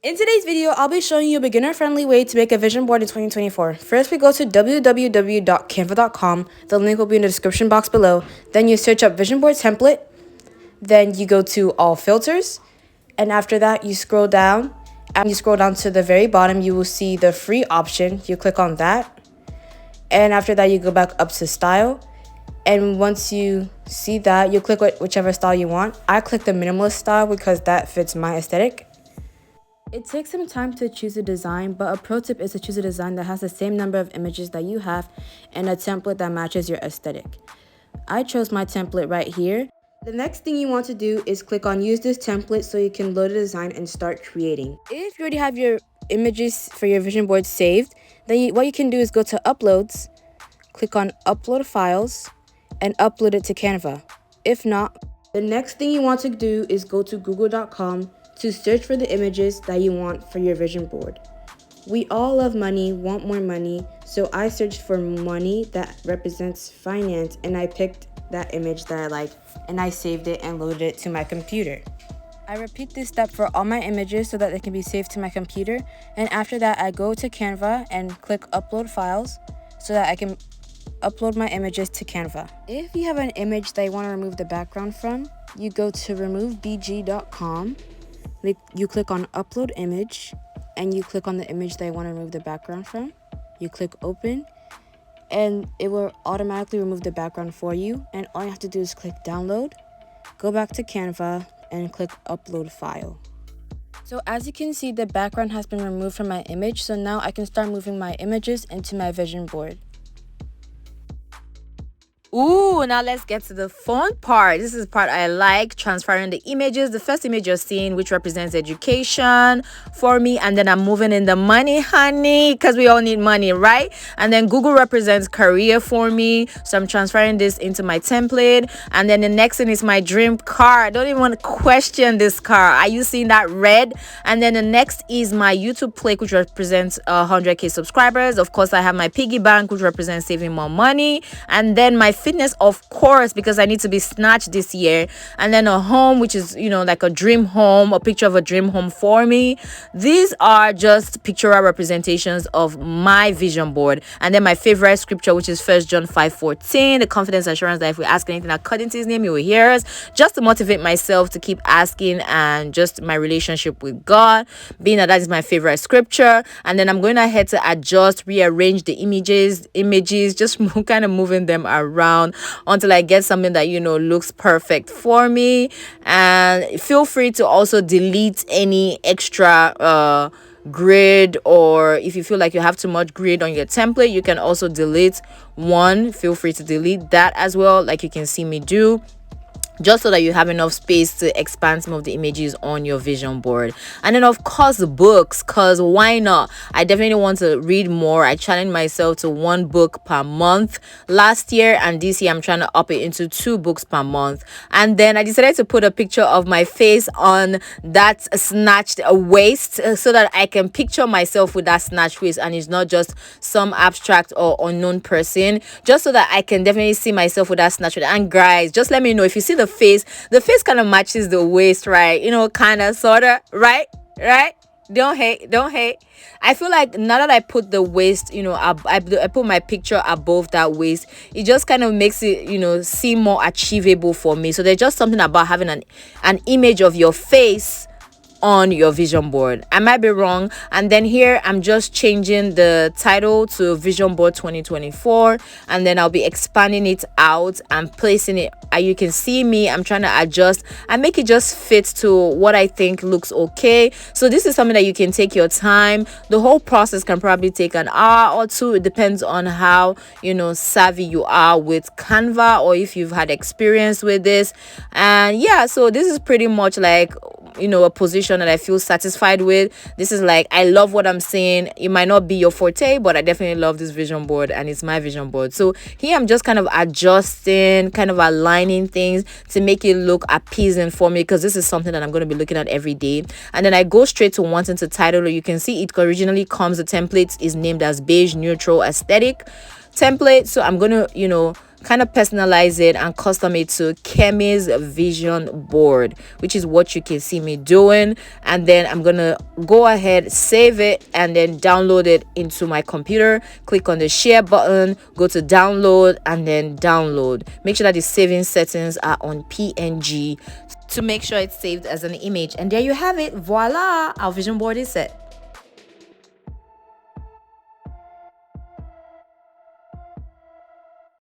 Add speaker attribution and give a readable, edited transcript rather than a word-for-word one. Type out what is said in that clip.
Speaker 1: In today's video, I'll be showing you a beginner-friendly way to make a vision board in 2024. First, we go to www.canva.com. The link will be in the description box below. Then you search up vision board template. Then you go to all filters. And after that, you scroll down. And you scroll down to the very bottom, you will see the free option. You click on that. And after that, you go back up to style. And once you see that, you click whichever style you want. I click the minimalist style because that fits my aesthetic. It takes some time to choose a design, but a pro tip is to choose a design that has the same number of images that you have and a template that matches your aesthetic. I chose my template right here. The next thing you want to do is click on use this template so you can load a design and start creating. If you already have your images for your vision board saved, then what you can do is go to uploads, click on upload files, and upload it to Canva. If not, the next thing you want to do is go to google.com to search for the images that you want for your vision board. We all love money, want more money, so I searched for money that represents finance and I picked that image that I like and I saved it and loaded it to my computer. I repeat this step for all my images so that they can be saved to my computer, and after that I go to Canva and click upload files so that I can upload my images to Canva. If you have an image that you want to remove the background from, you go to removebg.com. You click on upload image and you click on the image that you want to remove the background from. You click open and it will automatically remove the background for you, and all you have to do is click download, go back to Canva and click upload file. So as you can see, the background has been removed from my image, so now I can start moving my images into my vision board.
Speaker 2: Ooh, now let's get to the fun part. This is the part I like, transferring the images. The first image you're seeing, which represents education for me, and then I'm moving in the money, honey, because we all need money, right? And then Google represents career for me, so I'm transferring this into my template. And then the next thing is my dream car. I don't even want to question this car. Are you seeing that red? And then the next is my YouTube play, which represents 100k subscribers. Of course, I have my piggy bank, which represents saving more money. And then my fitness, of course, because I need to be snatched this year. And then a home, which is, like a dream home, a picture of a dream home for me. These are just pictorial representations of my vision board. And then my favorite scripture, which is 1 John 5:14, the confidence assurance that if we ask anything according to his name, he will hear us, just to motivate myself to keep asking, and just my relationship with God, being that is my favorite scripture. And then I'm going ahead to adjust, rearrange the images, just kind of moving them around until I get something that looks perfect for me. And feel free to also delete any extra grid, or if you feel like you have too much grid on your template, you can also delete one. Feel free to delete that as well, like you can see me do, just so that you have enough space to expand some of the images on your vision board. And then of course the books, because why not? I definitely want to read more. I challenged myself to 1 book per month last year, and this year I'm trying to up it into 2 books per month. And then I decided to put a picture of my face on that snatched waist, so that I can picture myself with that snatched waist, and it's not just some abstract or unknown person, just so that I can definitely see myself with that snatched waist. And guys, just let me know if you see the face kind of matches the waist, right? Kind of, sort of, right? Don't hate. I feel like now that I put the waist, I put my picture above that waist, it just kind of makes it, seem more achievable for me. So there's just something about having an image of your face on your vision board. I might be wrong. And then here I'm just changing the title to Vision Board 2024, and then I'll be expanding it out and placing it. You can see me, I'm trying to adjust and make it just fit to what I think looks okay. So this is something that you can take your time. The whole process can probably take an hour or 2. It depends on how savvy you are with Canva, or if you've had experience with this. And yeah, so this is pretty much like a position that I feel satisfied with. This is like, I love what I'm seeing. It might not be your forte, but I definitely love this vision board, and it's my vision board. So here I'm just kind of adjusting, kind of aligning things to make it look appeasing for me, because this is something that I'm going to be looking at every day. And then I go straight to wanting to title it. You can see it originally comes, the template is named as beige neutral aesthetic template. So I'm going to kind of personalize it and custom it to Kemi's vision board, which is what you can see me doing. And then I'm gonna go ahead, save it, and then download it into my computer. Click on the share button, go to download, and then download. Make sure that the saving settings are on PNG to make sure it's saved as an image. And there you have it. Voila, our vision board is set.